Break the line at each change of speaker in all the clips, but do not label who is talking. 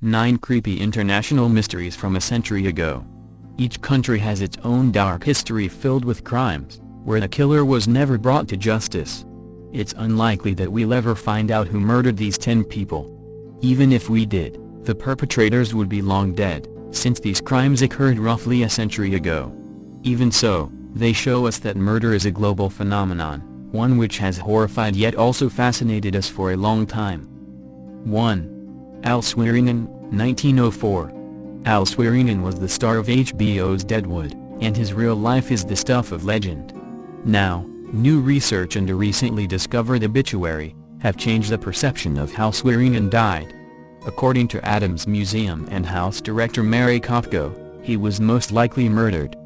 9 creepy international mysteries from a century ago. Each country has its own dark history filled with crimes, where the killer was never brought to justice. It's unlikely that we'll ever find out who murdered these 10 people. Even if we did, the perpetrators would be long dead, since these crimes occurred roughly a century ago. Even so, they show us that murder is a global phenomenon, one which has horrified yet also fascinated us for a long time. 1. Al Swearengen, 1904. Al Swearengen was the star of HBO's Deadwood, and his real life is the stuff of legend. Now, new research and a recently discovered obituary have changed the perception of how Swearengen died. According to Adams Museum and House director Mary Kopko, he was most likely murdered.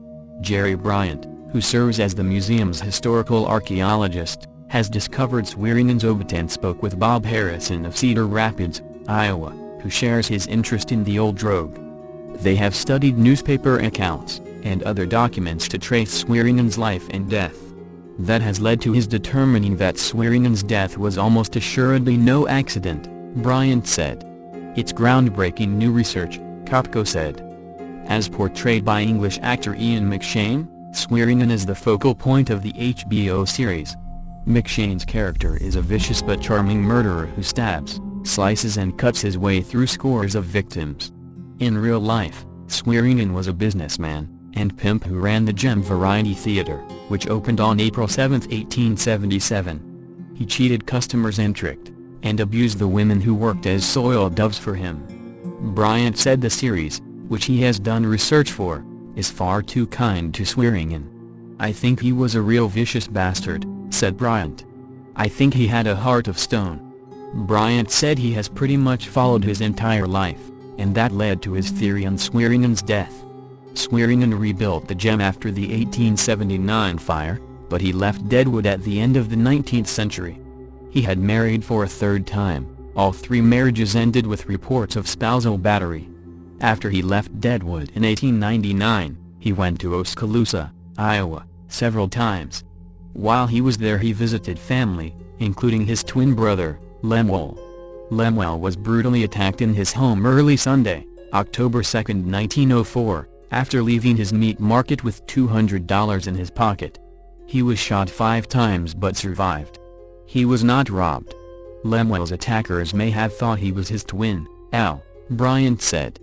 Jerry Bryant, who serves as the museum's historical archaeologist, has discovered Swearengen's obit and spoke with Bob Harrison of Cedar Rapids, Iowa, who shares his interest in the old drogue. They have studied newspaper accounts and other documents to trace Swearengen's life and death. That has led to his determining that Swearengen's death was almost assuredly no accident, Bryant said. It's groundbreaking new research, Kopko said. As portrayed by English actor Ian McShane, Swearengen is the focal point of the HBO series. McShane's character is a vicious but charming murderer who stabs, slices and cuts his way through scores of victims. In real life, Swearengen was a businessman and pimp who ran the Gem Variety Theater, which opened on April 7, 1877. He cheated customers and tricked and abused the women who worked as soil doves for him. Bryant said the series, which he has done research for, is far too kind to Swearengen. I think he was a real vicious bastard, said Bryant. I think he had a heart of stone. Bryant said he has pretty much followed his entire life, and that led to his theory on Swearengen's death. Swearengen rebuilt the Gem after the 1879 fire, but he left Deadwood at the end of the 19th century. He had married for a third time. All 3 marriages ended with reports of spousal battery. After he left Deadwood in 1899, he went to Oskaloosa, Iowa, several times. While he was there he visited family, including his twin brother, Lemuel. Lemuel was brutally attacked in his home early Sunday, October 2, 1904, after leaving his meat market with $200 in his pocket. He was shot 5 times but survived. He was not robbed. Lemuel's attackers may have thought he was his twin, Al, Bryant said.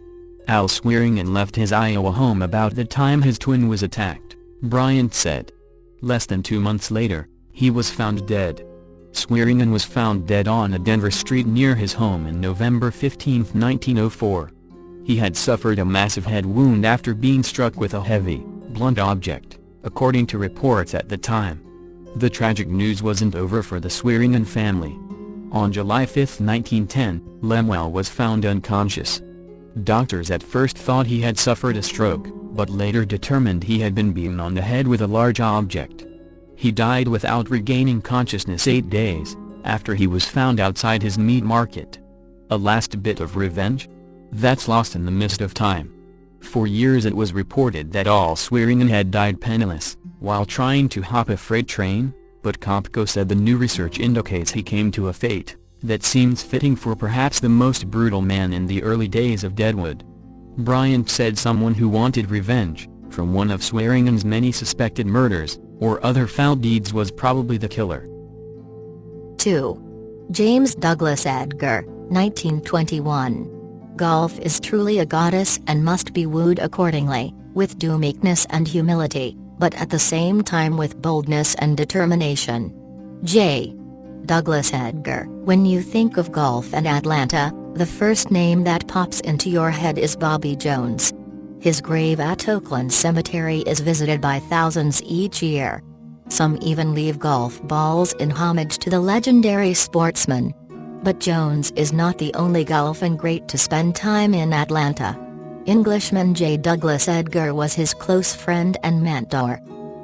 Al Swearengen left his Iowa home about the time his twin was attacked, Bryant said. Less than 2 months later, he was found dead. Swearengen was found dead on a Denver street near his home on November 15, 1904. He had suffered a massive head wound after being struck with a heavy, blunt object, according to reports at the time. The tragic news wasn't over for the Swearengen family. On July 5, 1910, Lemuel was found unconscious. Doctors at first thought he had suffered a stroke, but later determined he had been beaten on the head with a large object. He died without regaining consciousness 8 days, after he was found outside his meat market. A last bit of revenge? That's lost in the mist of time. For years it was reported that Al Swearengen had died penniless, while trying to hop a freight train, but Kopko said the new research indicates he came to a fate that seems fitting for perhaps the most brutal man in the early days of Deadwood. Bryant said someone who wanted revenge from one of Swearengen's many suspected murders or other foul deeds was probably the killer.
2. James Douglas Edgar, 1921. Golf is truly a goddess and must be wooed accordingly, with due meekness and humility, but at the same time with boldness and determination. J. Douglas Edgar. When you think of golf and Atlanta, the first name that pops into your head is Bobby Jones. His grave at Oakland Cemetery is visited by thousands each year. Some even leave golf balls in homage to the legendary sportsman. But Jones is not the only golfing great to spend time in Atlanta. Englishman J. Douglas Edgar was his close friend and mentor.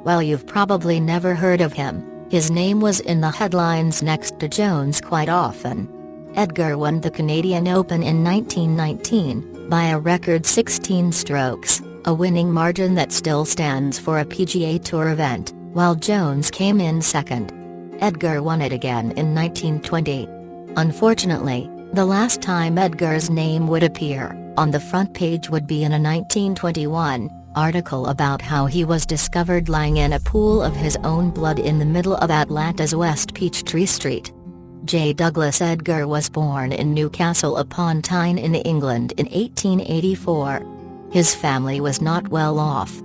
While you've probably never heard of him, his name was in the headlines next to Jones quite often. Edgar won the Canadian Open in 1919, by a record 16 strokes, a winning margin that still stands for a PGA Tour event, while Jones came in second. Edgar won it again in 1920. Unfortunately, The last time Edgar's name would appear on the front page would be in a 1921 article about how he was discovered lying in a pool of his own blood in the middle of Atlanta's West Peachtree Street. J. Douglas Edgar was born in Newcastle upon Tyne in England in 1884. His family was not well off.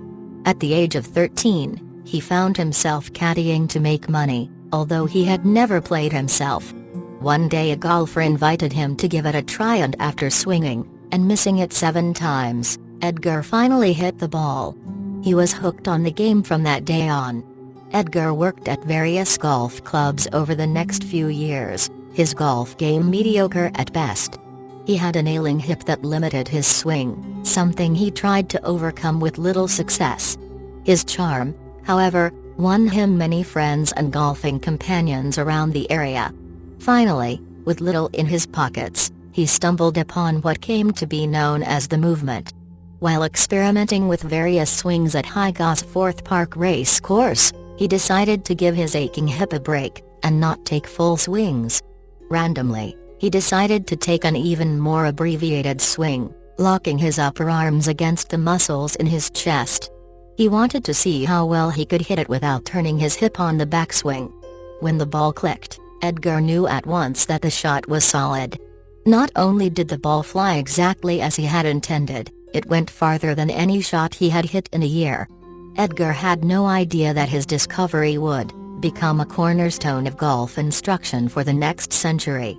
At the age of 13, he found himself caddying to make money, although he had never played himself. One day a golfer invited him to give it a try, and after swinging and missing it 7 times, Edgar finally hit the ball. He was hooked on the game from that day on. Edgar worked at various golf clubs over the next few years, his golf game mediocre at best. He had an ailing hip that limited his swing, something he tried to overcome with little success. His charm, however, won him many friends and golfing companions around the area. Finally, with little in his pockets, he stumbled upon what came to be known as the movement. While experimenting with various swings at Highgate's Forth Park race course, he decided to give his aching hip a break, and not take full swings. Randomly, he decided to take an even more abbreviated swing, locking his upper arms against the muscles in his chest. He wanted to see how well he could hit it without turning his hip on the backswing. When the ball clicked, Edgar knew at once that the shot was solid. Not only did the ball fly exactly as he had intended, it went farther than any shot he had hit in a year. Edgar had no idea that his discovery would become a cornerstone of golf instruction for the next century.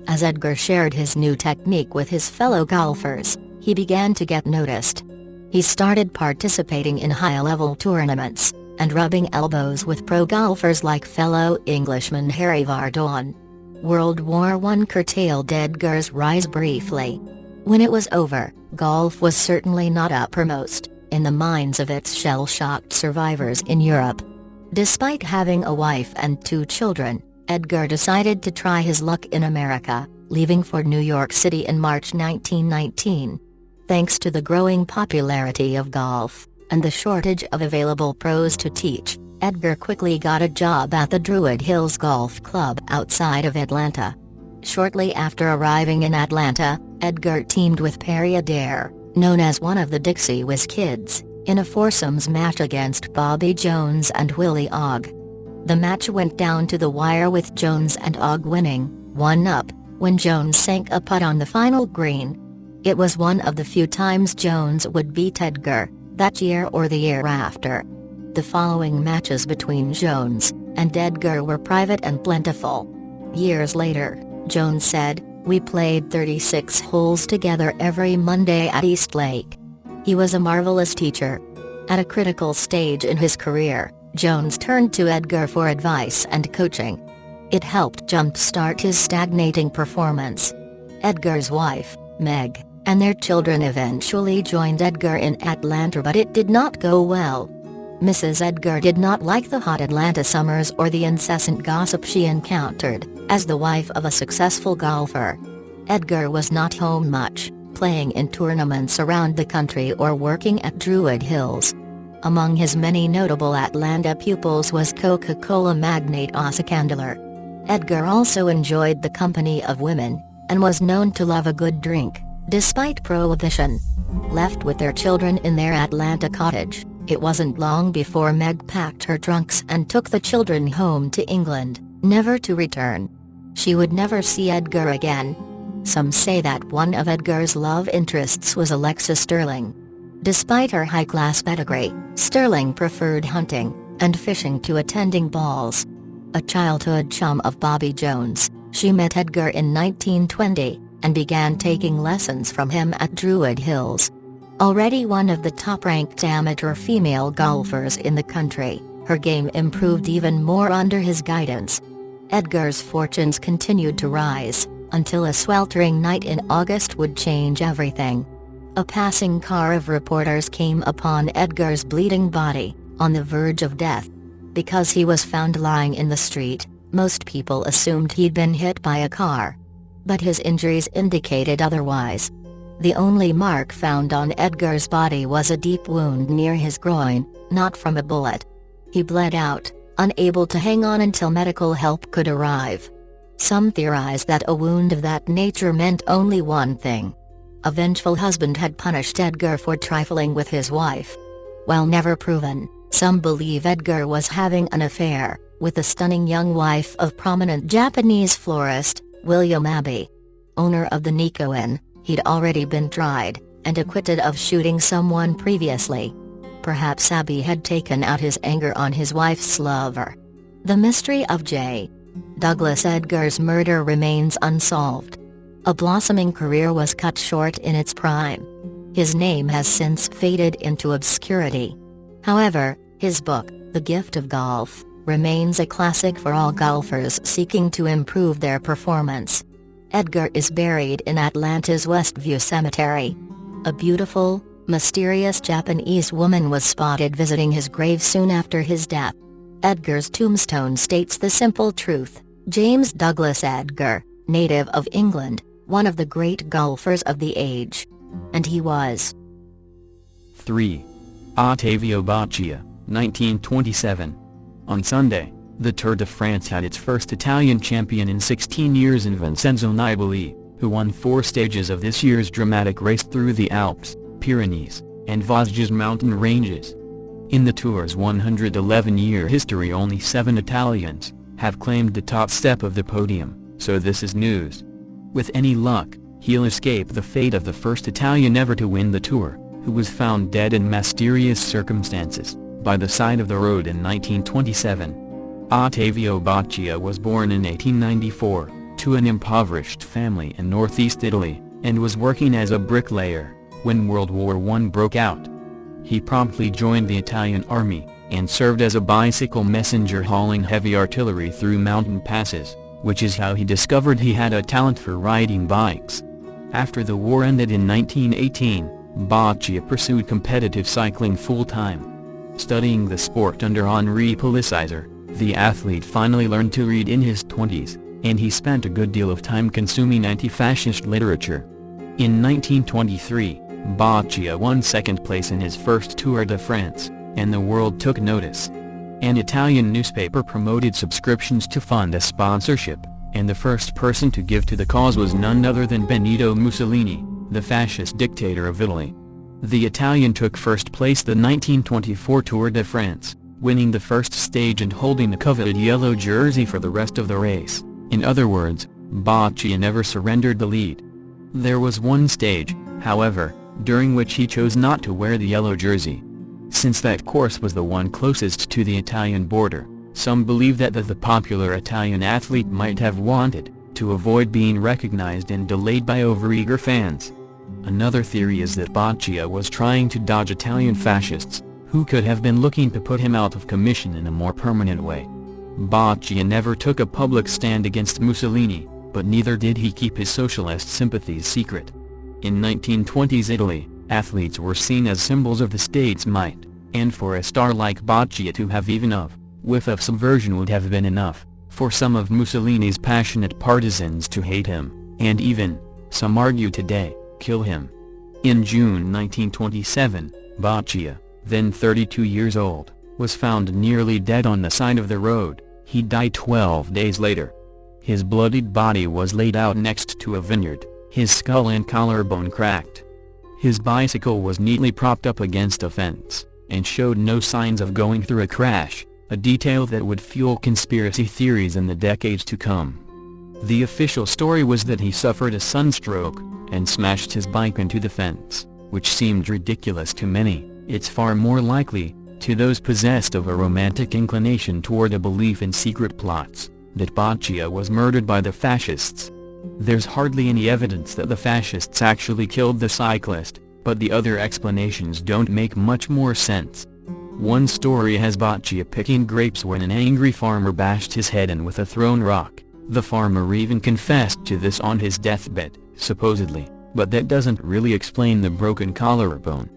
As Edgar shared his new technique with his fellow golfers, he began to get noticed. He started participating in high-level tournaments, and rubbing elbows with pro golfers like fellow Englishman Harry Vardon. World War I curtailed Edgar's rise briefly. When it was over, golf was certainly not uppermost in the minds of its shell-shocked survivors in Europe. Despite having a wife and 2 children, Edgar decided to try his luck in America, leaving for New York City in March 1919. Thanks to the growing popularity of golf, and the shortage of available pros to teach, Edgar quickly got a job at the Druid Hills Golf Club outside of Atlanta. Shortly after arriving in Atlanta, Edgar teamed with Perry Adair, known as one of the Dixie Whiz Kids, in a foursomes match against Bobby Jones and Willie Ogg. The match went down to the wire with Jones and Ogg winning, 1-up, when Jones sank a putt on the final green. It was one of the few times Jones would beat Edgar, that year or the year after. The following matches between Jones and Edgar were private and plentiful. Years later, Jones said, "We played 36 holes together every Monday at East Lake." He was a marvelous teacher. At a critical stage in his career, Jones turned to Edgar for advice and coaching. It helped jumpstart his stagnating performance. Edgar's wife, Meg, and their children eventually joined Edgar in Atlanta, but it did not go well. Mrs. Edgar did not like the hot Atlanta summers or the incessant gossip she encountered, as the wife of a successful golfer. Edgar was not home much, playing in tournaments around the country or working at Druid Hills. Among his many notable Atlanta pupils was Coca-Cola magnate Asa Candler. Edgar also enjoyed the company of women, and was known to love a good drink, despite prohibition. Left with their children in their Atlanta cottage, it wasn't long before Meg packed her trunks and took the children home to England, never to return. She would never see Edgar again. Some say that one of Edgar's love interests was Alexa Sterling. Despite her high-class pedigree, Sterling preferred hunting and fishing to attending balls. A childhood chum of Bobby Jones, she met Edgar in 1920, and began taking lessons from him at Druid Hills. Already one of the top-ranked amateur female golfers in the country, her game improved even more under his guidance. Edgar's fortunes continued to rise, until a sweltering night in August would change everything. A passing car of reporters came upon Edgar's bleeding body, on the verge of death. Because he was found lying in the street, most people assumed he'd been hit by a car. But his injuries indicated otherwise. The only mark found on Edgar's body was a deep wound near his groin, not from a bullet. He bled out, unable to hang on until medical help could arrive. Some theorize that a wound of that nature meant only one thing. A vengeful husband had punished Edgar for trifling with his wife. While never proven, some believe Edgar was having an affair with the stunning young wife of prominent Japanese florist, William Abbey. Owner of the Nikko Inn, he'd already been tried and acquitted of shooting someone previously. Perhaps Abbey had taken out his anger on his wife's lover. The mystery of J. Douglas Edgar's murder remains unsolved. A blossoming career was cut short in its prime. His name has since faded into obscurity. However, his book, The Gift of Golf, remains a classic for all golfers seeking to improve their performance. Edgar is buried in Atlanta's Westview Cemetery. A beautiful, mysterious Japanese woman was spotted visiting his grave soon after his death. Edgar's tombstone states the simple truth: James Douglas Edgar, native of England, one of the great golfers of the age. And he was.
3. Ottavio Boccia, 1927. On Sunday, the Tour de France had its first Italian champion in 16 years in Vincenzo Nibali, who won 4 stages of this year's dramatic race through the Alps, Pyrenees, and Vosges mountain ranges. In the Tour's 111-year history, only 7 Italians have claimed the top step of the podium, so this is news. With any luck, he'll escape the fate of the first Italian ever to win the Tour, who was found dead in mysterious circumstances by the side of the road in 1927. Ottavio Boccia was born in 1894, to an impoverished family in northeast Italy, and was working as a bricklayer when World War I broke out. He promptly joined the Italian army, and served as a bicycle messenger hauling heavy artillery through mountain passes, which is how he discovered he had a talent for riding bikes. After the war ended in 1918, Boccia pursued competitive cycling full-time. Studying the sport under Henri Pellissizer, the athlete finally learned to read in his 20s, and he spent a good deal of time consuming anti-fascist literature. In 1923, Boccia won second place in his first Tour de France, and the world took notice. An Italian newspaper promoted subscriptions to fund a sponsorship, and the first person to give to the cause was none other than Benito Mussolini, the fascist dictator of Italy. The Italian took first place the 1924 Tour de France, winning the first stage and holding the coveted yellow jersey for the rest of the race. In other words, Boccia never surrendered the lead. There was one stage, however, during which he chose not to wear the yellow jersey. Since that course was the one closest to the Italian border, some believe that the popular Italian athlete might have wanted to avoid being recognized and delayed by overeager fans. Another theory is that Boccia was trying to dodge Italian fascists, who could have been looking to put him out of commission in a more permanent way. Boccia never took a public stand against Mussolini, but neither did he keep his socialist sympathies secret. In 1920s Italy, athletes were seen as symbols of the state's might, and for a star like Boccia to have even a whiff of subversion would have been enough for some of Mussolini's passionate partisans to hate him, and even, some argue today, kill him. In June 1927, Boccia, then 32 years old, was found nearly dead on the side of the road. He died 12 days later. His bloodied body was laid out next to a vineyard, his skull and collarbone cracked. His bicycle was neatly propped up against a fence, and showed no signs of going through a crash, a detail that would fuel conspiracy theories in the decades to come. The official story was that he suffered a sunstroke, and smashed his bike into the fence, which seemed ridiculous to many. It's far more likely, to those possessed of a romantic inclination toward a belief in secret plots, that Boccia was murdered by the fascists. There's hardly any evidence that the fascists actually killed the cyclist, but the other explanations don't make much more sense. One story has Boccia picking grapes when an angry farmer bashed his head in with a thrown rock. The farmer even confessed to this on his deathbed, supposedly, but that doesn't really explain the broken collarbone.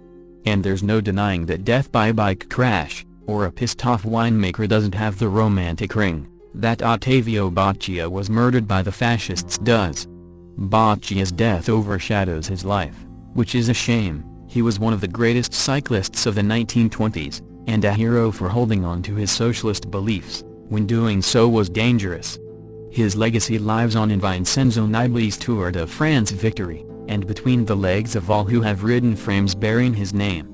And there's no denying that death by bike crash, or a pissed-off winemaker doesn't have the romantic ring that Ottavio Boccia was murdered by the fascists does. Boccia's death overshadows his life, which is a shame. He was one of the greatest cyclists of the 1920s, and a hero for holding on to his socialist beliefs, when doing so was dangerous. His legacy lives on in Vincenzo Nibli's Tour de France victory, and between the legs of all who have ridden frames bearing his name.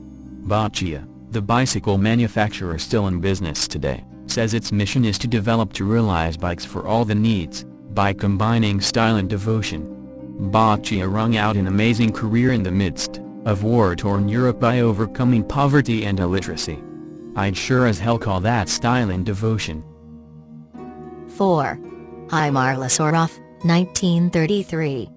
Chia, the bicycle manufacturer still in business today, says its mission is to develop to-realize bikes for all the needs, by combining style and devotion. Chia wrung out an amazing career in the midst of war-torn Europe by overcoming poverty and illiteracy. I'd sure as hell call that style and devotion.
4. Chaim Arlosoroff, 1933.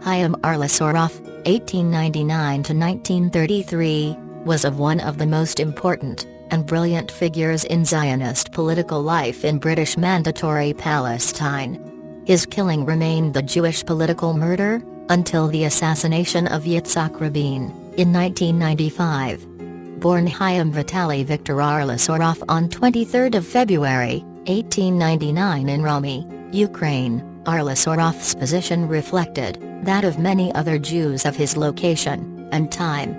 Chaim Arlosoroff, 1899–1933, was one of the most important and brilliant figures in Zionist political life in British Mandatory Palestine. His killing remained the Jewish political murder, until the assassination of Yitzhak Rabin, in 1995. Born Chaim Vitali Victor Arlosoroff on 23 February, 1899 in Romy, Ukraine, Arlosoroff's position reflected that of many other Jews of his location and time.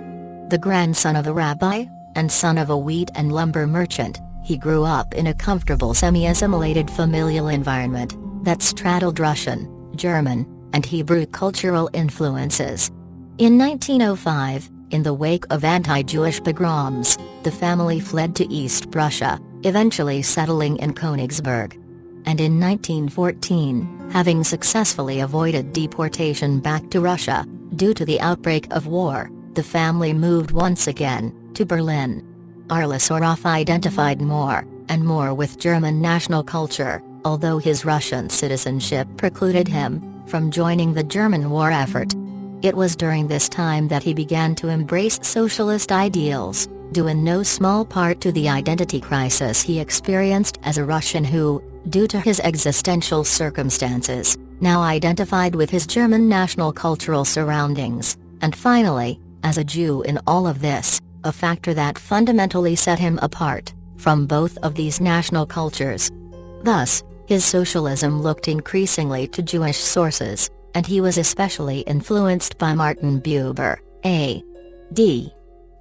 The grandson of a rabbi, and son of a wheat and lumber merchant, he grew up in a comfortable semi-assimilated familial environment that straddled Russian, German, and Hebrew cultural influences. In 1905, in the wake of anti-Jewish pogroms, the family fled to East Prussia, eventually settling in Königsberg. And in 1914, having successfully avoided deportation back to Russia, due to the outbreak of war, the family moved once again to Berlin. Arlosoroff identified more and more with German national culture, although his Russian citizenship precluded him from joining the German war effort. It was during this time that he began to embrace socialist ideals, due in no small part to the identity crisis he experienced as a Russian who, due to his existential circumstances, now identified with his German national cultural surroundings, and finally, as a Jew in all of this, a factor that fundamentally set him apart from both of these national cultures. Thus, his socialism looked increasingly to Jewish sources, and he was especially influenced by Martin Buber, A.D.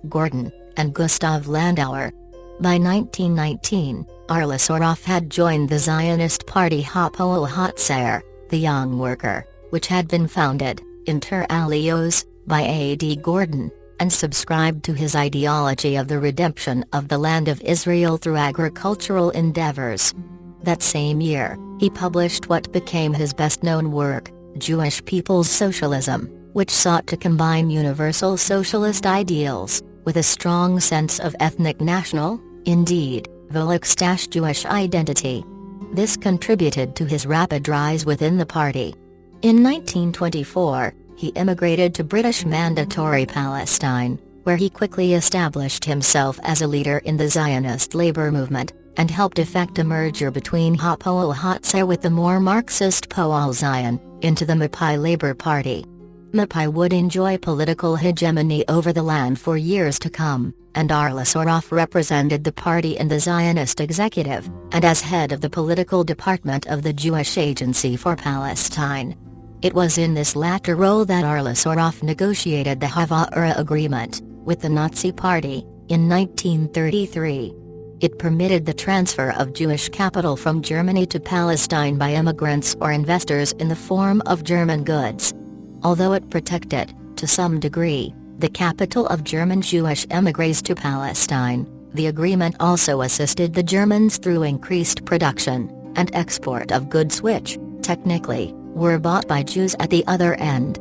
Gordon, and Gustav Landauer. By 1919, Arlosoroff had joined the Zionist party Hapoel Hatzair, the Young Worker, which had been founded, inter alios, by A.D. Gordon, and subscribed to his ideology of the redemption of the land of Israel through agricultural endeavors. That same year, he published what became his best-known work, Jewish People's Socialism, which sought to combine universal socialist ideals with a strong sense of ethnic national, indeed, Volksstaat Jewish identity. This contributed to his rapid rise within the party. In 1924, he immigrated to British Mandatory Palestine, where he quickly established himself as a leader in the Zionist labor movement, and helped effect a merger between Hapoel Hatzair with the more Marxist Poal Zion, into the Mapai Labour Party. Mapai would enjoy political hegemony over the land for years to come, and Arlosoroff represented the party in the Zionist executive, and as head of the political department of the Jewish Agency for Palestine. It was in this latter role that Arlosoroff negotiated the Hava'ara Agreement with the Nazi Party in 1933. It permitted the transfer of Jewish capital from Germany to Palestine by immigrants or investors in the form of German goods. Although it protected, to some degree, the capital of German Jewish émigrés to Palestine, the agreement also assisted the Germans through increased production and export of goods which, technically, were bought by Jews at the other end.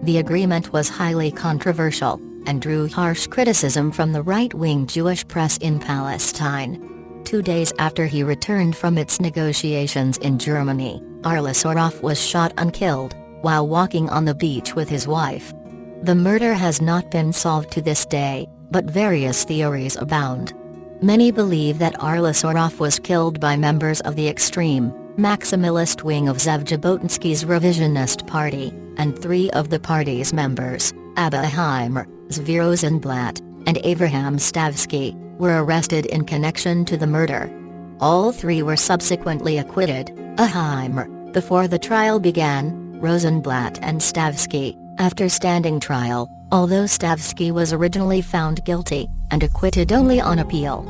The agreement was highly controversial, and drew harsh criticism from the right-wing Jewish press in Palestine. 2 days after he returned from its negotiations in Germany, Arlosoroff was shot and killed, while walking on the beach with his wife. The murder has not been solved to this day, but various theories abound. Many believe that Arlosoroff was killed by members of the extreme, maximalist wing of Zev Jabotinsky's revisionist party, and 3 of the party's members, Abba Heimer, Zvi Rosenblatt, and Avraham Stavsky, were arrested in connection to the murder. All 3 were subsequently acquitted, Heimer, before the trial began, Rosenblatt and Stavsky, after standing trial, although Stavsky was originally found guilty, and acquitted only on appeal.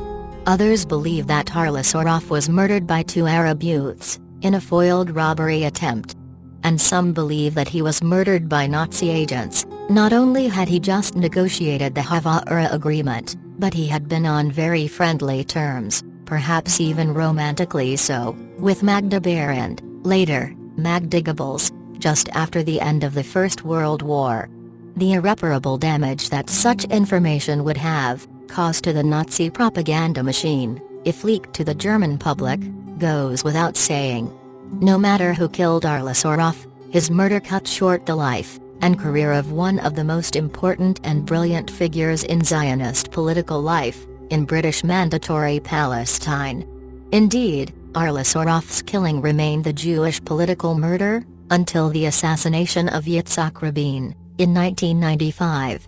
Others believe that Arlosoroff was murdered by 2 Arab youths, in a foiled robbery attempt. And some believe that he was murdered by Nazi agents. Not only had he just negotiated the Havana Agreement, but he had been on very friendly terms, perhaps even romantically so, with Magda Berend, later, Magda Goebbels, just after the end of the First World War. The irreparable damage that such information would have caused to the Nazi propaganda machine, if leaked to the German public, goes without saying. No matter who killed Arliss Orloff, his murder cut short the life and career of one of the most important and brilliant figures in Zionist political life, in British Mandatory Palestine. Indeed, Arliss Orloff's killing remained the Jewish political murder, until the assassination of Yitzhak Rabin, in 1995.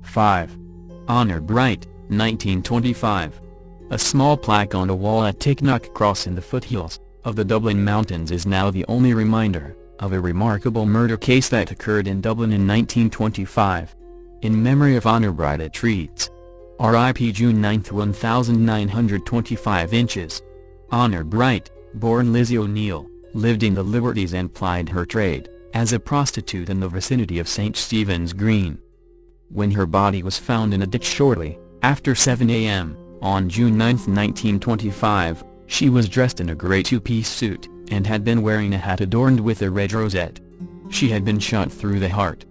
5. Honor Bright, 1925. A small plaque on a wall at Ticknock Cross in the foothills of the Dublin Mountains is now the only reminder of a remarkable murder case that occurred in Dublin in 1925. In memory of Honor Bright it reads, R.I.P. June 9, 1925 inches. Honor Bright, born Lizzie O'Neill, lived in the Liberties and plied her trade as a prostitute in the vicinity of St. Stephen's Green. When her body was found in a ditch shortly after 7 a.m., on June 9, 1925, she was dressed in a grey two-piece suit, and had been wearing a hat adorned with a red rosette. She had been shot through the heart.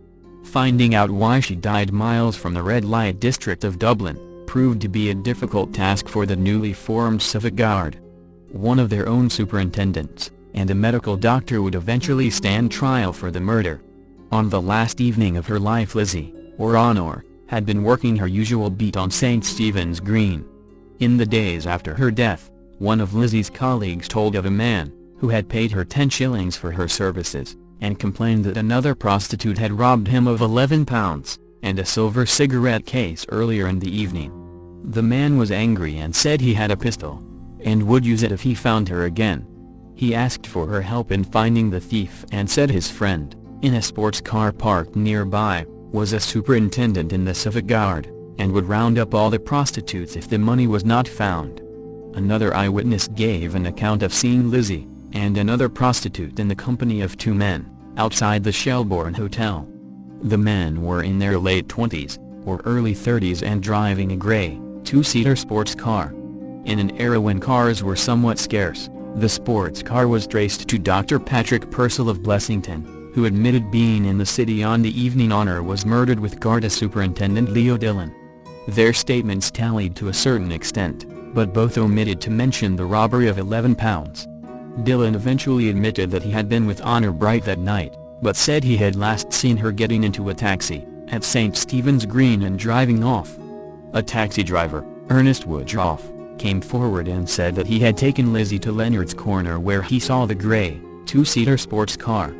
Finding out why she died miles from the red light district of Dublin, proved to be a difficult task for the newly formed Civic Guard. One of their own superintendents, and a medical doctor would eventually stand trial for the murder. On the last evening of her life Lizzie, or Honor, had been working her usual beat on St. Stephen's Green. In the days after her death, one of Lizzie's colleagues told of a man who had paid her 10 shillings for her services, and complained that another prostitute had robbed him of £11 and a silver cigarette case earlier in the evening. The man was angry and said he had a pistol, and would use it if he found her again. He asked for her help in finding the thief and said his friend, in a sports car parked nearby, was a superintendent in the Civic Guard, and would round up all the prostitutes if the money was not found. Another eyewitness gave an account of seeing Lizzie and another prostitute in the company of 2 men, outside the Shelbourne Hotel. The men were in their late 20s, or early 30s and driving a grey, 2-seater sports car. In an era when cars were somewhat scarce, the sports car was traced to Dr. Patrick Purcell of Blessington, who admitted being in the city on the evening Honor was murdered with Garda Superintendent Leo Dillon. Their statements tallied to a certain extent, but both omitted to mention the robbery of £11. Dillon eventually admitted that he had been with Honor Bright that night, but said he had last seen her getting into a taxi at St. Stephen's Green and driving off. A taxi driver, Ernest Woodruff, came forward and said that he had taken Lizzie to Leonard's Corner where he saw the grey, 2-seater sports car.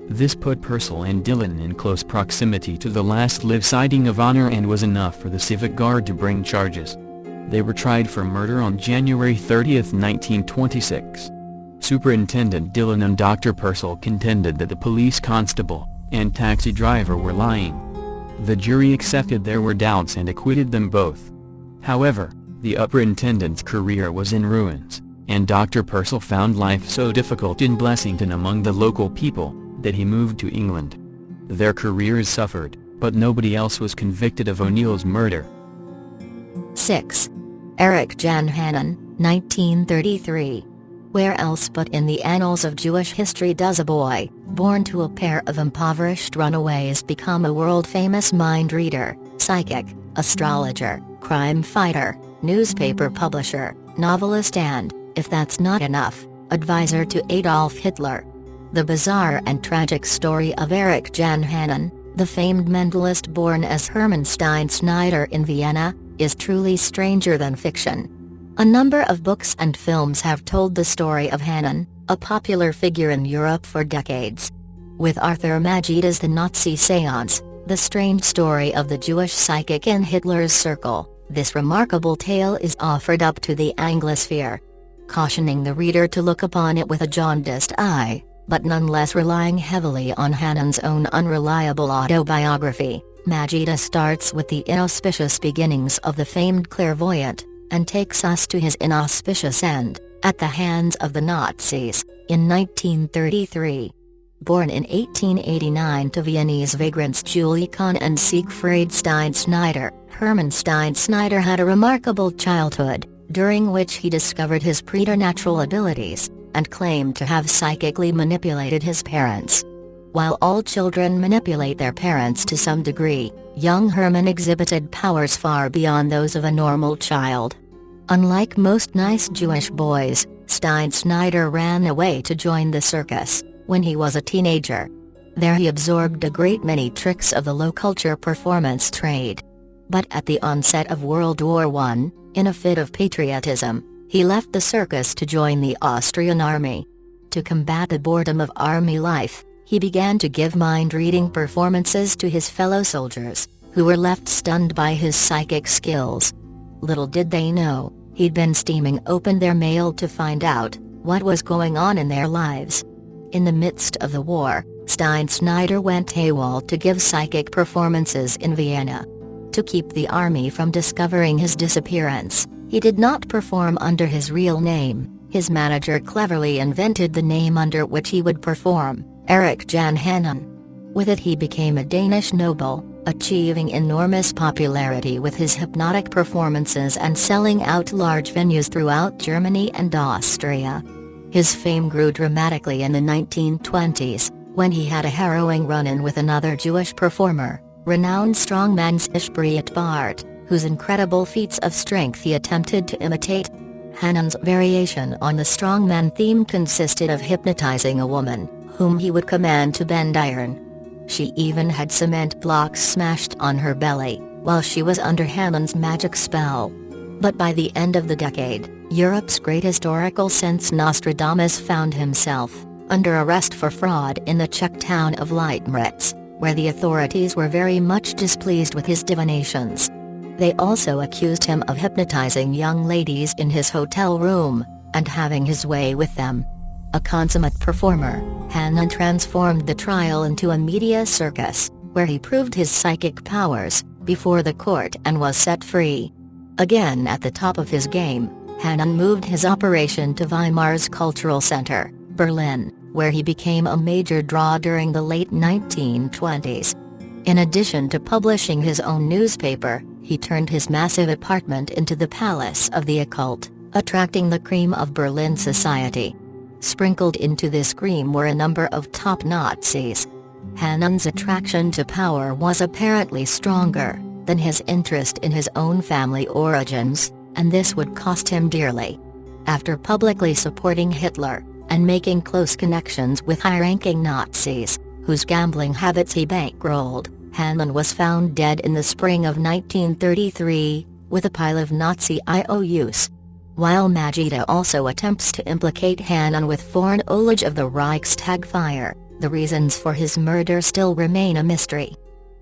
This put Purcell and Dillon in close proximity to the last live sighting of Honor and was enough for the Civic Guard to bring charges. They were tried for murder on January 30, 1926. Superintendent Dillon and Dr. Purcell contended that the police constable and taxi driver were lying. The jury accepted there were doubts and acquitted them both. However, the superintendent's career was in ruins, and Dr. Purcell found life so difficult in Blessington among the local people, that he moved to England. Their careers suffered, but nobody else was convicted of O'Neill's murder.
6. Erich Jan Hannon, 1933. Where else but in the annals of Jewish history does a boy, born to a pair of impoverished runaways become a world-famous mind reader, psychic, astrologer, crime fighter, newspaper publisher, novelist and, if that's not enough, advisor to Adolf Hitler. The bizarre and tragic story of Erich Jan Hannon, the famed mentalist born as Hermann Stein Snyder in Vienna, is truly stranger than fiction. A number of books and films have told the story of Hannon, a popular figure in Europe for decades. With Arthur Magida's The Nazi Seance, the strange story of the Jewish psychic in Hitler's circle, this remarkable tale is offered up to the Anglosphere, cautioning the reader to look upon it with a jaundiced eye, but nonetheless relying heavily on Hannon's own unreliable autobiography. Magida starts with the inauspicious beginnings of the famed clairvoyant, and takes us to his inauspicious end, at the hands of the Nazis, in 1933. Born in 1889 to Viennese vagrants Julie Kahn and Siegfried Steinschneider, Hermann Steinschneider had a remarkable childhood, during which he discovered his preternatural abilities, and claimed to have psychically manipulated his parents. While all children manipulate their parents to some degree, young Hermann exhibited powers far beyond those of a normal child. Unlike most nice Jewish boys, Steinschneider ran away to join the circus when he was a teenager. There he absorbed a great many tricks of the low-culture performance trade. But at the onset of World War I, in a fit of patriotism, he left the circus to join the Austrian army. To combat the boredom of army life, he began to give mind-reading performances to his fellow soldiers, who were left stunned by his psychic skills. Little did they know, he'd been steaming open their mail to find out what was going on in their lives. In the midst of the war, Steinschneider went AWOL to give psychic performances in Vienna. To keep the army from discovering his disappearance, he did not perform under his real name. His manager cleverly invented the name under which he would perform, Erich Jan Hannon. With it he became a Danish noble, achieving enormous popularity with his hypnotic performances and selling out large venues throughout Germany and Austria. His fame grew dramatically in the 1920s, when he had a harrowing run-in with another Jewish performer, renowned strongman Siegfried Barth, whose incredible feats of strength he attempted to imitate. Hannon's variation on the strongman theme consisted of hypnotizing a woman, whom he would command to bend iron. She even had cement blocks smashed on her belly, while she was under Hannon's magic spell. But by the end of the decade, Europe's greatest oracle since Nostradamus found himself under arrest for fraud in the Czech town of Mitrust, where the authorities were very much displeased with his divinations. They also accused him of hypnotizing young ladies in his hotel room, and having his way with them. A consummate performer, Hannon transformed the trial into a media circus, where he proved his psychic powers before the court and was set free. Again at the top of his game, Hannon moved his operation to Weimar's Cultural Center, Berlin, where he became a major draw during the late 1920s. In addition to publishing his own newspaper, he turned his massive apartment into the Palace of the Occult, attracting the cream of Berlin society. Sprinkled into this cream were a number of top Nazis. Hannon's attraction to power was apparently stronger than his interest in his own family origins, and this would cost him dearly. After publicly supporting Hitler, and making close connections with high-ranking Nazis, whose gambling habits he bankrolled, Hannon was found dead in the spring of 1933, with a pile of Nazi IOUs. While murdзrd also attempts to implicate Hannon with foreign knowledge of the Reichstag fire, the reasons for his murder still remain a mystery.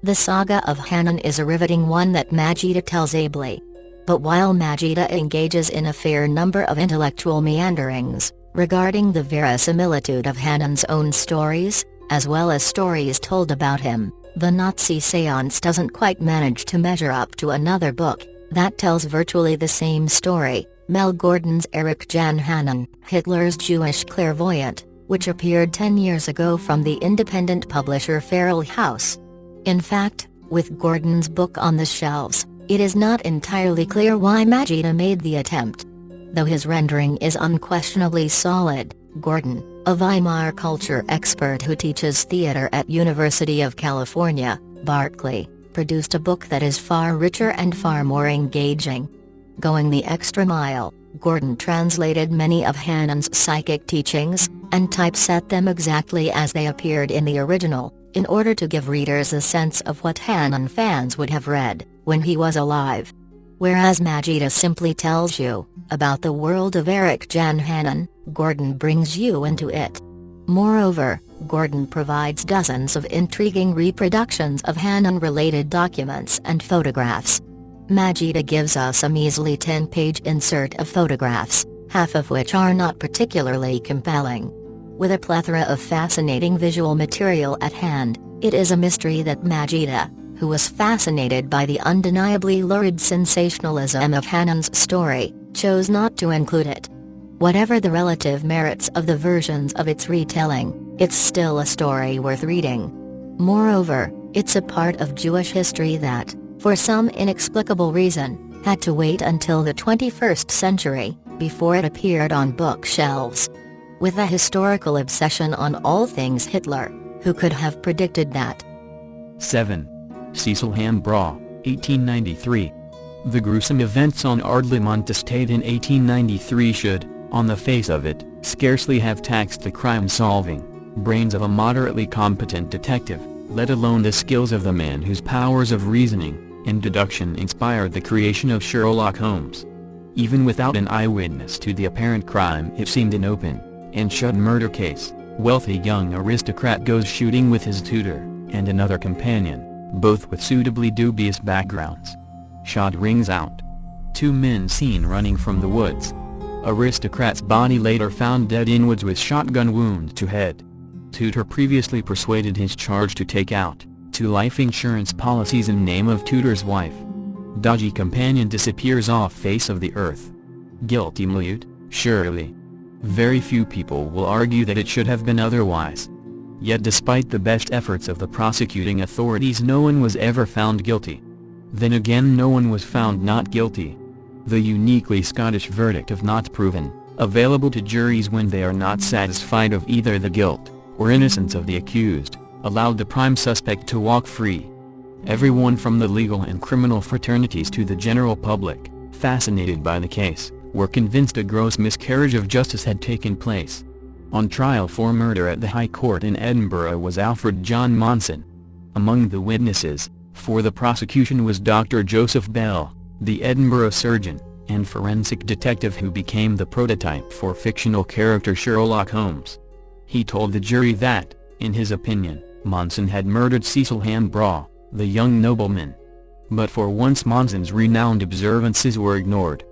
The saga of Hannon is a riveting one that murdзrd tells ably. But while murdзrd engages in a fair number of intellectual meanderings regarding the verisimilitude of Hannon's own stories, as well as stories told about him, the Nazi seance doesn't quite manage to measure up to another book that tells virtually the same story, Mel Gordon's Erich Jan Hannon, Hitler's Jewish Clairvoyant, which appeared 10 years ago from the independent publisher Feral House. In fact, with Gordon's book on the shelves, it is not entirely clear why murdзrd made the attempt. Though his rendering is unquestionably solid, Gordon, a Weimar culture expert who teaches theater at University of California, Berkeley, produced a book that is far richer and far more engaging. Going the extra mile, Gordon translated many of Hannon's psychic teachings, and typeset them exactly as they appeared in the original, in order to give readers a sense of what Hannon fans would have read when he was alive. Whereas murdзrd simply tells you about the world of Erich Jan Hannon, Gordon brings you into it. Moreover, Gordon provides dozens of intriguing reproductions of Hannon-related documents and photographs. murdзrd gives us a measly 10-page insert of photographs, half of which are not particularly compelling. With a plethora of fascinating visual material at hand, it is a mystery that murdзrd, who was fascinated by the undeniably lurid sensationalism of Hannon's story, chose not to include it. Whatever the relative merits of the versions of its retelling, it's still a story worth reading. Moreover, it's a part of Jewish history that, for some inexplicable reason, had to wait until the 21st century, before it appeared on bookshelves. With a historical obsession on all things Hitler, who could have predicted that?
7. Cecil Hambra, 1893. The gruesome events on Ardlamont Estate in 1893 should, on the face of it, scarcely have taxed the crime-solving brains of a moderately competent detective, let alone the skills of the man whose powers of reasoning and deduction inspired the creation of Sherlock Holmes. Even without an eyewitness to the apparent crime, it seemed an open and shut murder case. Wealthy young aristocrat goes shooting with his tutor and another companion, both with suitably dubious backgrounds. Shot rings out. 2 men seen running from the woods. Aristocrat's body later found dead in woods with shotgun wound to head. Tutor previously persuaded his charge to take out 2 life insurance policies in name of tutor's wife. Dodgy companion disappears off face of the earth. Guilty mute, surely. Very few people will argue that it should have been otherwise. Yet despite the best efforts of the prosecuting authorities, no one was ever found guilty. Then again, no one was found not guilty. The uniquely Scottish verdict of not proven, available to juries when they are not satisfied of either the guilt or innocence of the accused, allowed the prime suspect to walk free. Everyone from the legal and criminal fraternities to the general public, fascinated by the case, were convinced a gross miscarriage of justice had taken place. On trial for murder at the High Court in Edinburgh was Alfred John Monson. Among the witnesses for the prosecution was Dr. Joseph Bell, the Edinburgh surgeon and forensic detective who became the prototype for fictional character Sherlock Holmes. He told the jury that, in his opinion, Monson had murdered Cecil Hambra, the young nobleman. But for once Monson's renowned observances were ignored.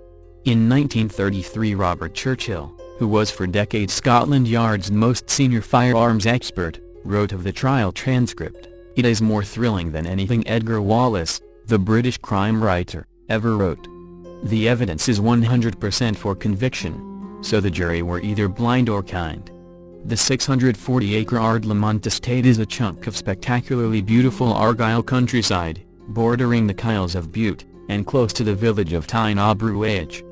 In 1933, Robert Churchill, who was for decades Scotland Yard's most senior firearms expert, wrote of the trial transcript, "It is more thrilling than anything Edgar Wallace, the British crime writer, ever wrote. The evidence is 100% for conviction." So the jury were either blind or kind. The 640-acre Ardlamont estate is a chunk of spectacularly beautiful Argyll countryside, bordering the Isles of Bute, and close to the village of Tyne Abruage.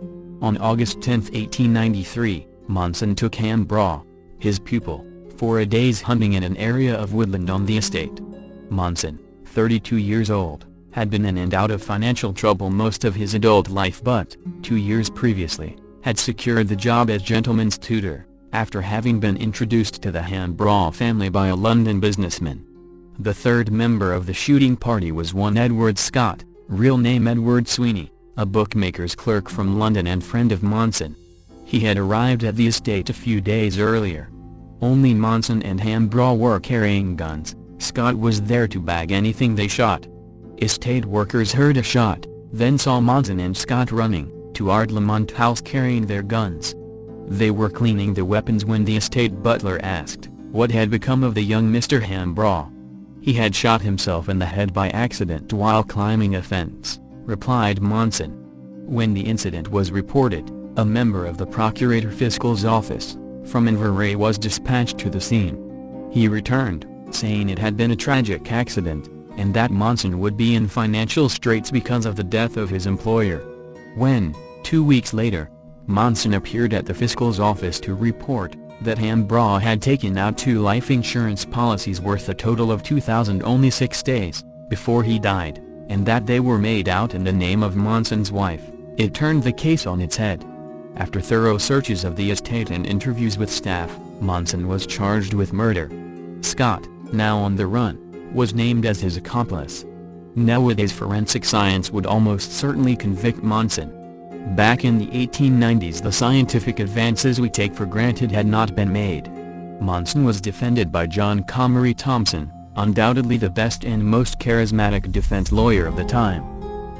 On August 10, 1893, Monson took Hambra, his pupil, for a day's hunting in an area of woodland on the estate. Monson, 32 years old, had been in and out of financial trouble most of his adult life, but, 2 years previously, had secured the job as gentleman's tutor, after having been introduced to the Hambra family by a London businessman. The third member of the shooting party was one Edward Scott, real name Edward Sweeney, a bookmaker's clerk from London and friend of Monson. He had arrived at the estate a few days earlier. Only Monson and Hambra were carrying guns. Scott was there to bag anything they shot. Estate workers heard a shot, then saw Monson and Scott running to Ardlamont House carrying their guns. They were cleaning the weapons when the estate butler asked what had become of the young Mr. Hambra. "He had shot himself in the head by accident while climbing a fence," replied Monson. When the incident was reported, a member of the Procurator Fiscal's office from Inverary was dispatched to the scene. He returned, saying it had been a tragic accident, and that Monson would be in financial straits because of the death of his employer. When, 2 weeks later, Monson appeared at the Fiscal's office to report that Hambra had taken out 2 life insurance policies worth a total of £2,000 only 6 days before he died, and that they were made out in the name of Monson's wife, it turned the case on its head. After thorough searches of the estate and interviews with staff, Monson was charged with murder. Scott, now on the run, was named as his accomplice. Nowadays forensic science would almost certainly convict Monson. Back in the 1890s the scientific advances we take for granted had not been made. Monson was defended by John Comery Thompson, undoubtedly the best and most charismatic defense lawyer of the time.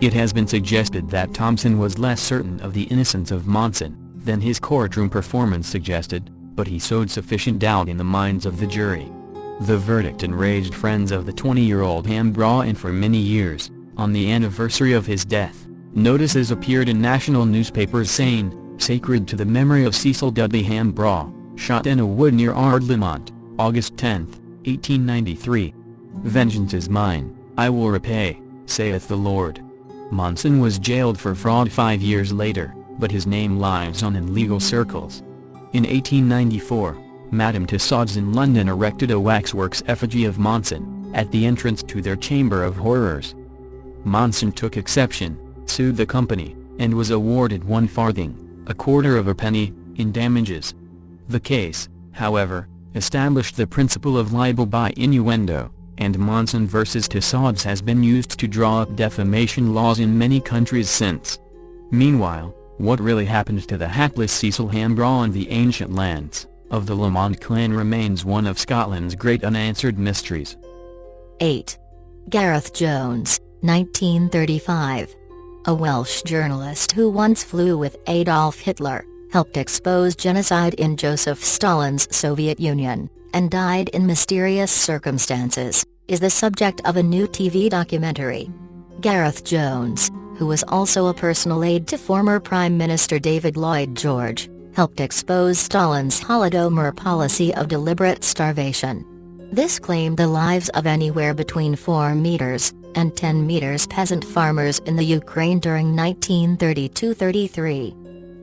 It has been suggested that Thompson was less certain of the innocence of Monson than his courtroom performance suggested, but he sowed sufficient doubt in the minds of the jury. The verdict enraged friends of the 20-year-old Hambra, and for many years, on the anniversary of his death, notices appeared in national newspapers saying, sacred to the memory of Cecil Hambra, shot in a wood near Ardlamont, August 10, 1893. "Vengeance is mine, I will repay, saith the Lord." Monson was jailed for fraud 5 years later, but his name lives on in legal circles. In 1894, Madame Tussauds in London erected a waxworks effigy of Monson, at the entrance to their Chamber of Horrors. Monson took exception, sued the company, and was awarded 1 farthing, a quarter of a penny, in damages. The case, however, established the principle of libel by innuendo, and Monson vs. Tussauds has been used to draw up defamation laws in many countries since. Meanwhile, what really happened to the hapless Cecil Hambra on the ancient lands of the Lamont clan remains one of Scotland's great unanswered mysteries.
8. Gareth Jones, 1935. A Welsh journalist who once flew with Adolf Hitler, helped expose genocide in Joseph Stalin's Soviet Union, and died in mysterious circumstances, is the subject of a new TV documentary. Gareth Jones, who was also a personal aide to former Prime Minister David Lloyd George, helped expose Stalin's Holodomor policy of deliberate starvation. This claimed the lives of anywhere between 4 meters and 10 meters peasant farmers in the Ukraine during 1932-33.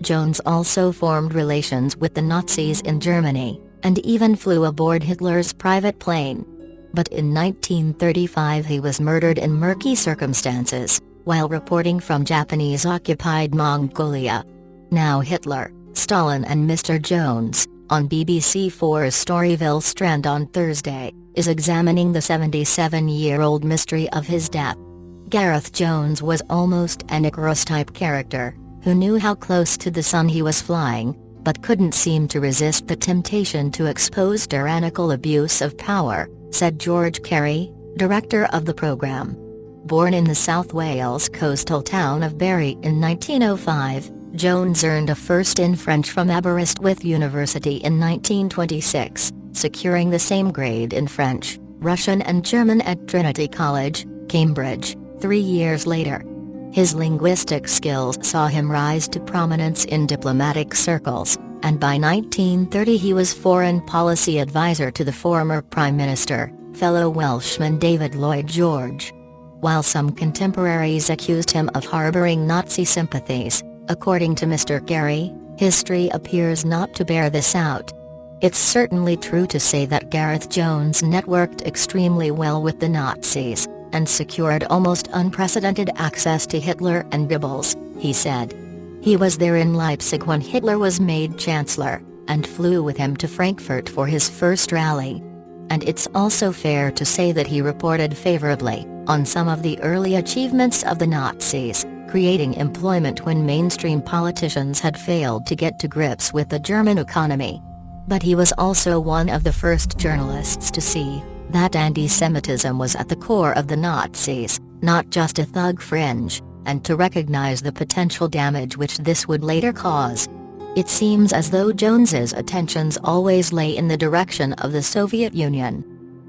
Jones also formed relations with the Nazis in Germany, and even flew aboard Hitler's private plane. But in 1935 he was murdered in murky circumstances, while reporting from Japanese-occupied Mongolia. Now Hitler, Stalin and Mr. Jones, on BBC 4's Storyville Strand on Thursday, is examining the 77-year-old mystery of his death. Gareth Jones was almost an Icarus-type character, who knew how close to the sun he was flying, but couldn't seem to resist the temptation to expose tyrannical abuse of power, said George Carey, director of the programme. Born in the South Wales coastal town of Bury in 1905, Jones earned a first in French from Aberystwyth University in 1926, securing the same grade in French, Russian and German at Trinity College, Cambridge, 3 years later. His linguistic skills saw him rise to prominence in diplomatic circles, and by 1930 he was foreign policy advisor to the former Prime Minister, fellow Welshman David Lloyd George. While some contemporaries accused him of harboring Nazi sympathies, according to Mr. Carey, history appears not to bear this out. It's certainly true to say that Gareth Jones networked extremely well with the Nazis, and secured almost unprecedented access to Hitler and Goebbels, he said. He was there in Leipzig when Hitler was made Chancellor, and flew with him to Frankfurt for his first rally. And it's also fair to say that he reported favorably on some of the early achievements of the Nazis, creating employment when mainstream politicians had failed to get to grips with the German economy. But he was also one of the first journalists to see that anti-Semitism was at the core of the Nazis, not just a thug fringe, and to recognize the potential damage which this would later cause. It seems as though Jones's attentions always lay in the direction of the Soviet Union.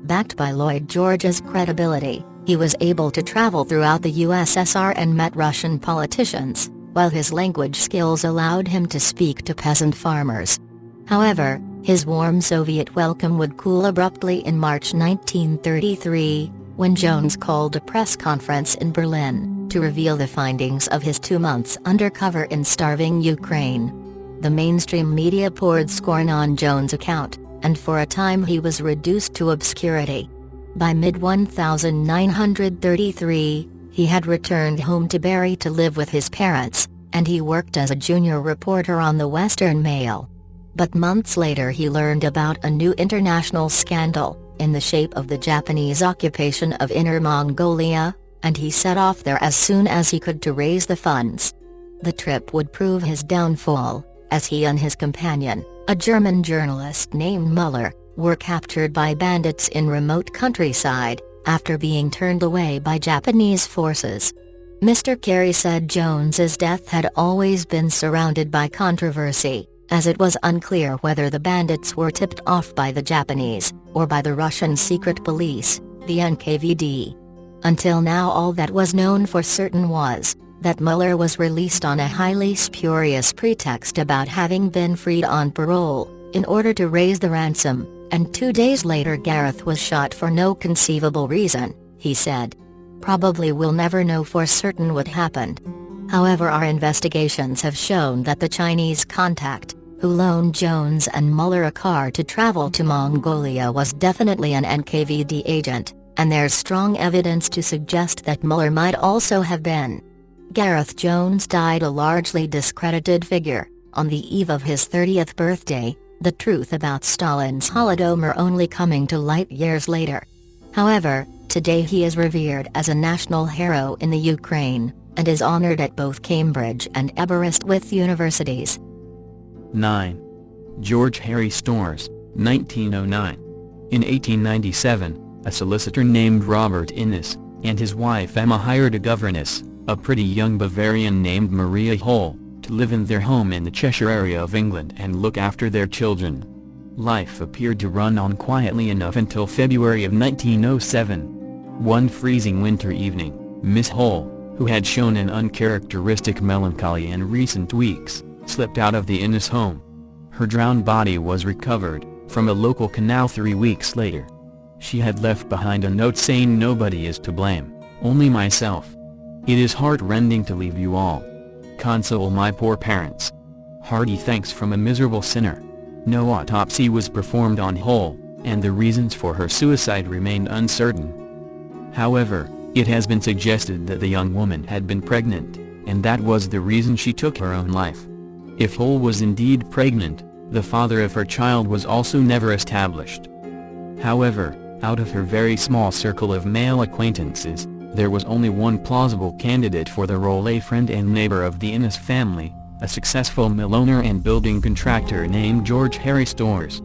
Backed by Lloyd George's credibility, he was able to travel throughout the USSR and met Russian politicians, while his language skills allowed him to speak to peasant farmers. However, his warm Soviet welcome would cool abruptly in March 1933, when Jones called a press conference in Berlin, to reveal the findings of his 2 months undercover in starving Ukraine. The mainstream media poured scorn on Jones' account, and for a time he was reduced to obscurity. By mid-1933, he had returned home to Bury to live with his parents, and he worked as a junior reporter on the Western Mail. But months later he learned about a new international scandal, in the shape of the Japanese occupation of Inner Mongolia, and he set off there as soon as he could to raise the funds. The trip would prove his downfall, as he and his companion, a German journalist named Muller, were captured by bandits in remote countryside, after being turned away by Japanese forces. Mr. Carey said Jones's death had always been surrounded by controversy, as it was unclear whether the bandits were tipped off by the Japanese, or by the Russian secret police, the NKVD. Until now all that was known for certain was that Muller was released on a highly spurious pretext about having been freed on parole, in order to raise the ransom, and 2 days later Gareth was shot for no conceivable reason, he said. Probably we'll never know for certain what happened. However, our investigations have shown that the Chinese contact, who loaned Jones and Muller a car to travel to Mongolia, was definitely an NKVD agent, and there's strong evidence to suggest that Muller might also have been. Gareth Jones died a largely discredited figure, on the eve of his 30th birthday, the truth about Stalin's Holodomor only coming to light years later. However, today he is revered as a national hero in the Ukraine, and is honored at both Cambridge and Aberystwyth universities.
9. George Harry Storrs, 1909. In 1897, a solicitor named Robert Innes, and his wife Emma hired a governess, a pretty young Bavarian named Maria Hull, to live in their home in the Cheshire area of England and look after their children. Life appeared to run on quietly enough until February of 1907. One freezing winter evening, Miss Hull, who had shown an uncharacteristic melancholy in recent weeks, slipped out of the Innes home. Her drowned body was recovered from a local canal 3 weeks later. She had left behind a note saying, "Nobody is to blame, only myself. It is heart-rending to leave you all. Console my poor parents. Hearty thanks from a miserable sinner." No autopsy was performed on Hull, and the reasons for her suicide remained uncertain. However, it has been suggested that the young woman had been pregnant, and that was the reason she took her own life. If Hull was indeed pregnant, the father of her child was also never established. However, out of her very small circle of male acquaintances, there was only one plausible candidate for the role: a friend and neighbor of the Innes family, a successful mill owner and building contractor named George Harry Storrs.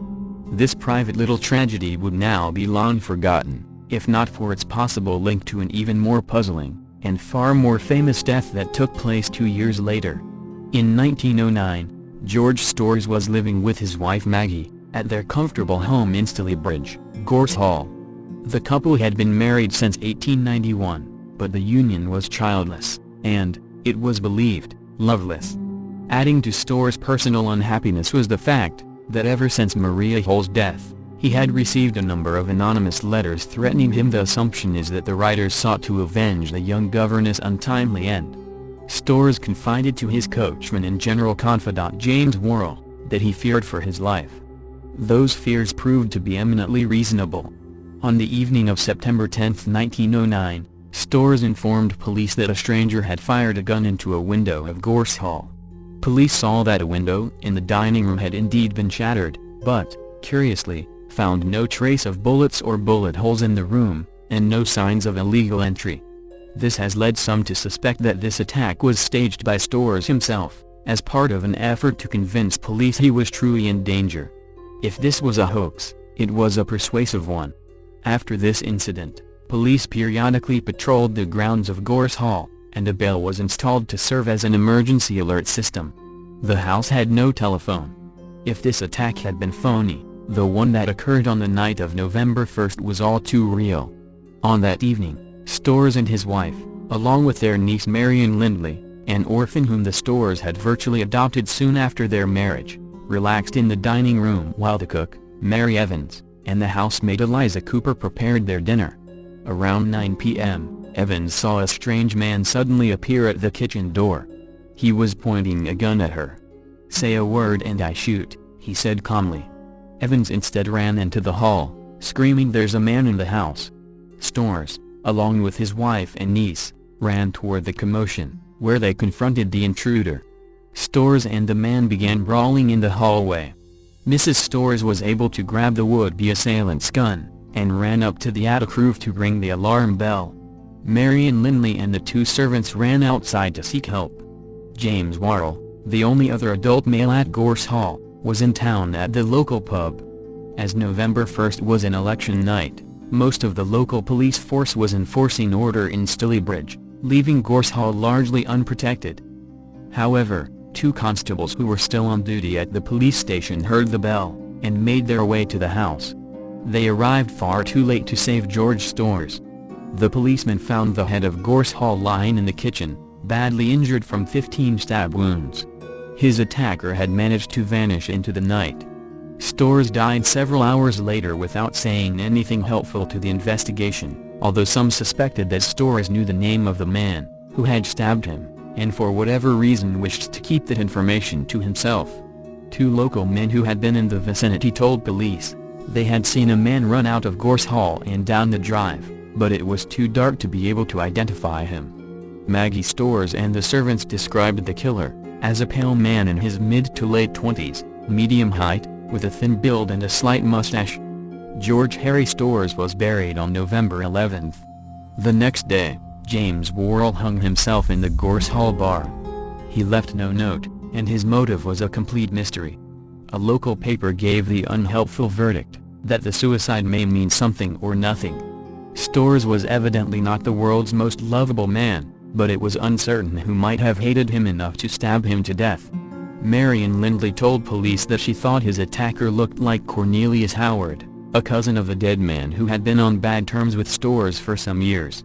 This private little tragedy would now be long forgotten, if not for its possible link to an even more puzzling, and far more famous death that took place 2 years later. In 1909, George Storrs was living with his wife Maggie, at their comfortable home in Stalybridge, Gorsehall. The couple had been married since 1891, but the union was childless, and, it was believed, loveless. Adding to Storrs' personal unhappiness was the fact that ever since Maria Hull's death, he had received a number of anonymous letters threatening him. The assumption is that the writers sought to avenge the young governess' untimely end. Storrs confided to his coachman and general confidant James Worrell that he feared for his life. Those fears proved to be eminently reasonable. On the evening of September 10, 1909, Storrs informed police that a stranger had fired a gun into a window of Gorsehall. Police saw that a window in the dining room had indeed been shattered, but, curiously, found no trace of bullets or bullet holes in the room, and no signs of illegal entry. This has led some to suspect that this attack was staged by Storrs himself, as part of an effort to convince police he was truly in danger. If this was a hoax, it was a persuasive one. After this incident, police periodically patrolled the grounds of Gorsehall, and a bell was installed to serve as an emergency alert system. The house had no telephone. If this attack had been phony, the one that occurred on the night of November 1st was all too real. On that evening, Storrs and his wife, along with their niece Marion Lindley, an orphan whom the Storrs had virtually adopted soon after their marriage, relaxed in the dining room while the cook, Mary Evans, and the housemaid Eliza Cooper prepared their dinner. Around 9 p.m., Evans saw a strange man suddenly appear at the kitchen door. He was pointing a gun at her. "Say a word and I shoot," he said calmly. Evans instead ran into the hall, screaming, "There's a man in the house." Storrs, along with his wife and niece, ran toward the commotion, where they confronted the intruder. Storrs and the man began brawling in the hallway. Mrs. Storrs was able to grab the would-be assailant's gun, and ran up to the attic roof to ring the alarm bell. Marion Lindley and the two servants ran outside to seek help. James Worrell, the only other adult male at Gorsehall, was in town at the local pub. As November 1st was an election night, most of the local police force was enforcing order in Stalybridge, leaving Gorsehall largely unprotected. However, two constables who were still on duty at the police station heard the bell, and made their way to the house. They arrived far too late to save George Storrs. The policemen found the head of Gorsehall lying in the kitchen, badly injured from 15 stab wounds. His attacker had managed to vanish into the night. Storrs died several hours later without saying anything helpful to the investigation, although some suspected that Storrs knew the name of the man who had stabbed him, and for whatever reason wished to keep that information to himself. 2 local men who had been in the vicinity told police they had seen a man run out of Gorse Hall and down the drive, but it was too dark to be able to identify him. Maggie Storrs and the servants described the killer as a pale man in his mid to late 20s, medium height, with a thin build and a slight mustache. George Harry Storrs was buried on November 11. The next day, James Worrell hung himself in the Gorse Hall bar. He left no note, and his motive was a complete mystery. A local paper gave the unhelpful verdict that the suicide may mean something or nothing. Storrs was evidently not the world's most lovable man, but it was uncertain who might have hated him enough to stab him to death. Marion Lindley told police that she thought his attacker looked like Cornelius Howard, a cousin of the dead man who had been on bad terms with Storrs for some years.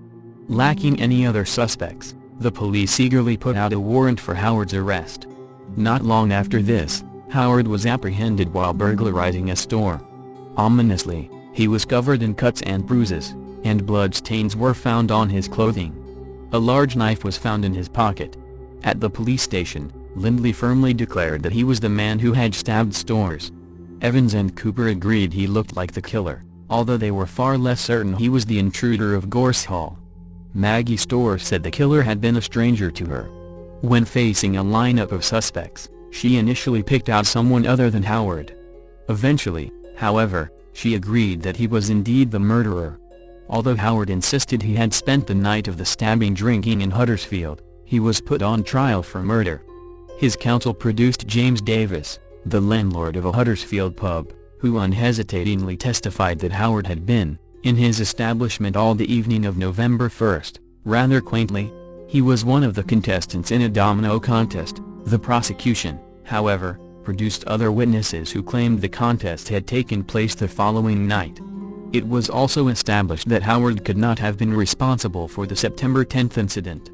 Lacking any other suspects, the police eagerly put out a warrant for Howard's arrest. Not long after this, Howard was apprehended while burglarizing a store. Ominously, he was covered in cuts and bruises, and blood stains were found on his clothing. A large knife was found in his pocket. At the police station, Lindley firmly declared that he was the man who had stabbed Storrs. Evans and Cooper agreed he looked like the killer, although they were far less certain he was the intruder of Gorse Hall. Maggie Storrs said the killer had been a stranger to her. When facing a lineup of suspects, she initially picked out someone other than Howard. Eventually, however, she agreed that he was indeed the murderer. Although Howard insisted he had spent the night of the stabbing drinking in Huddersfield, he was put on trial for murder. His counsel produced James Davis, the landlord of a Huddersfield pub, who unhesitatingly testified that Howard had been in his establishment all the evening of November 1. Rather quaintly, he was one of the contestants in a domino contest. The prosecution, however, produced other witnesses who claimed the contest had taken place the following night. It was also established that Howard could not have been responsible for the September 10 incident.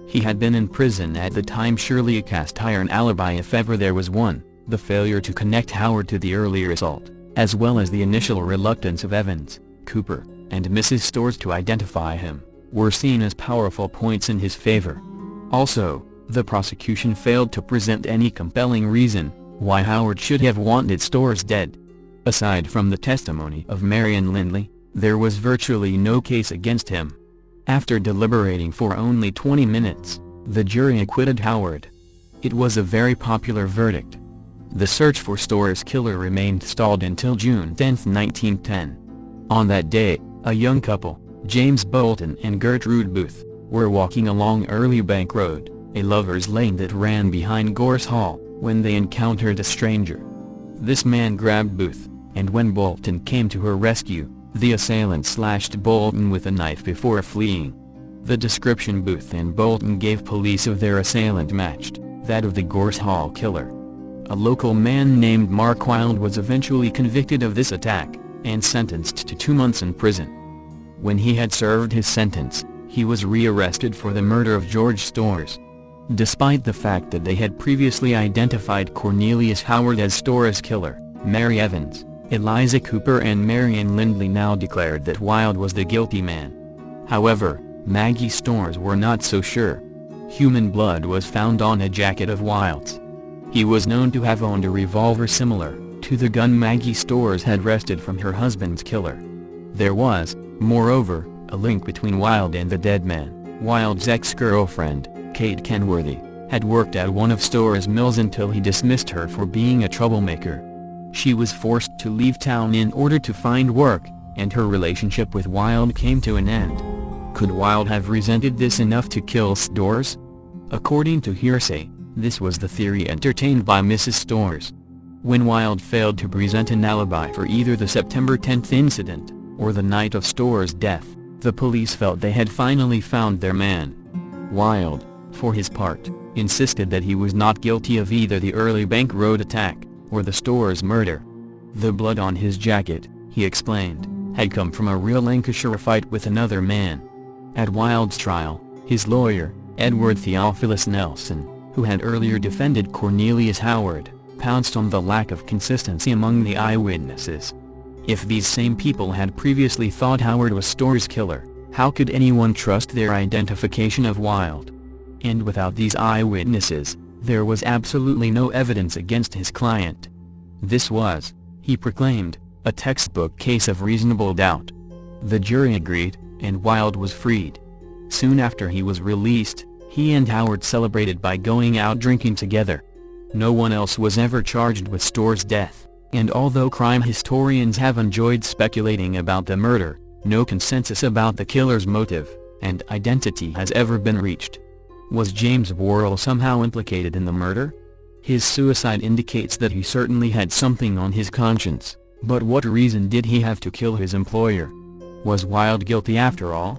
He had been in prison at the time, surely a cast-iron alibi if ever there was one. The failure to connect Howard to the earlier assault, as well as the initial reluctance of Evans, Cooper, and Mrs. Storrs to identify him, were seen as powerful points in his favor. Also, the prosecution failed to present any compelling reason why Howard should have wanted Storrs dead. Aside from the testimony of Marion Lindley, there was virtually no case against him. After deliberating for only 20 minutes, the jury acquitted Howard. It was a very popular verdict. The search for Storrs' killer remained stalled until June 10, 1910. On that day, a young couple, James Bolton and Gertrude Booth, were walking along Earlybank Road, a lover's lane that ran behind Gorse Hall, when they encountered a stranger. This man grabbed Booth, and when Bolton came to her rescue, the assailant slashed Bolton with a knife before fleeing. The description Booth and Bolton gave police of their assailant matched that of the Gorse Hall killer. A local man named Mark Wilde was eventually convicted of this attack, and sentenced to 2 months in prison. When he had served his sentence, he was rearrested for the murder of George Storrs. Despite the fact that they had previously identified Cornelius Howard as Storrs' killer, Mary Evans, Eliza Cooper and Marion Lindley now declared that Wilde was the guilty man. However, Maggie Storrs were not so sure. Human blood was found on a jacket of Wilde's. He was known to have owned a revolver similar to the gun Maggie Storrs had wrested from her husband's killer. There was, moreover, a link between Wilde and the dead man. Wilde's ex-girlfriend, Kate Kenworthy, had worked at one of Storrs' mills until he dismissed her for being a troublemaker. She was forced to leave town in order to find work, and her relationship with Wilde came to an end. Could Wilde have resented this enough to kill Storrs? According to hearsay, this was the theory entertained by Mrs. Storrs. When Wilde failed to present an alibi for either the September 10 incident, or the night of Storrs' death, the police felt they had finally found their man. Wilde, for his part, insisted that he was not guilty of either the Earlybank Road attack, or the Storrs murder. The blood on his jacket, he explained, had come from a real Lancashire fight with another man. At Wilde's trial, his lawyer, Edward Theophilus Nelson, who had earlier defended Cornelius Howard, pounced on the lack of consistency among the eyewitnesses. If these same people had previously thought Howard was Storr's killer, how could anyone trust their identification of Wilde? And without these eyewitnesses, there was absolutely no evidence against his client. This was, he proclaimed, a textbook case of reasonable doubt. The jury agreed, and Wilde was freed. Soon after he was released, he and Howard celebrated by going out drinking together. No one else was ever charged with Storr's death, and although crime historians have enjoyed speculating about the murder, no consensus about the killer's motive and identity has ever been reached. Was James Worrell somehow implicated in the murder? His suicide indicates that he certainly had something on his conscience, but what reason did he have to kill his employer? Was Wilde guilty after all?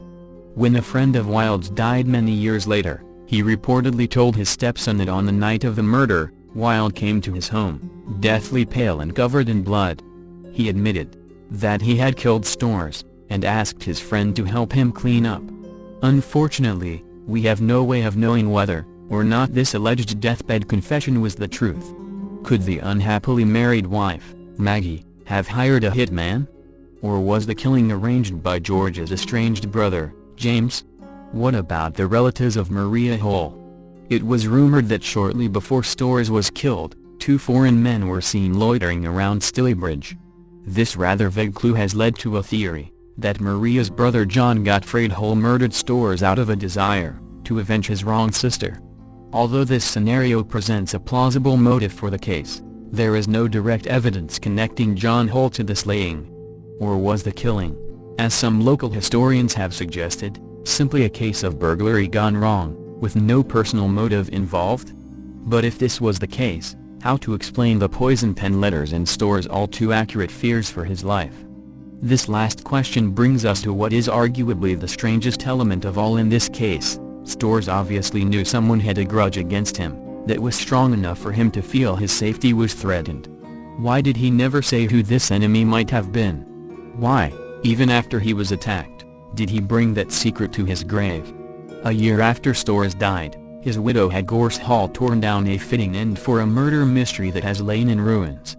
When a friend of Wilde's died many years later, he reportedly told his stepson that on the night of the murder, Wilde came to his home, deathly pale and covered in blood. He admitted that he had killed Storrs, and asked his friend to help him clean up. Unfortunately, we have no way of knowing whether or not this alleged deathbed confession was the truth. Could the unhappily married wife, Maggie, have hired a hitman? Or was the killing arranged by George's estranged brother, James? What about the relatives of Maria Hull? It was rumored that shortly before Storrs was killed, two foreign men were seen loitering around Stilybridge. This rather vague clue has led to a theory that Maria's brother John Gottfried Hull murdered Storrs out of a desire to avenge his wronged sister. Although this scenario presents a plausible motive for the case, there is no direct evidence connecting John Hull to the slaying. Or was the killing, as some local historians have suggested, simply a case of burglary gone wrong, with no personal motive involved? But if this was the case, how to explain the poison pen letters and Storr's all too accurate fears for his life? This last question brings us to what is arguably the strangest element of all in this case. Storrs obviously knew someone had a grudge against him that was strong enough for him to feel his safety was threatened. Why did he never say who this enemy might have been? Why, even after he was attacked, did he bring that secret to his grave? A year after Storrs died, his widow had Gorse Hall torn down, a fitting end for a murder mystery that has lain in ruins.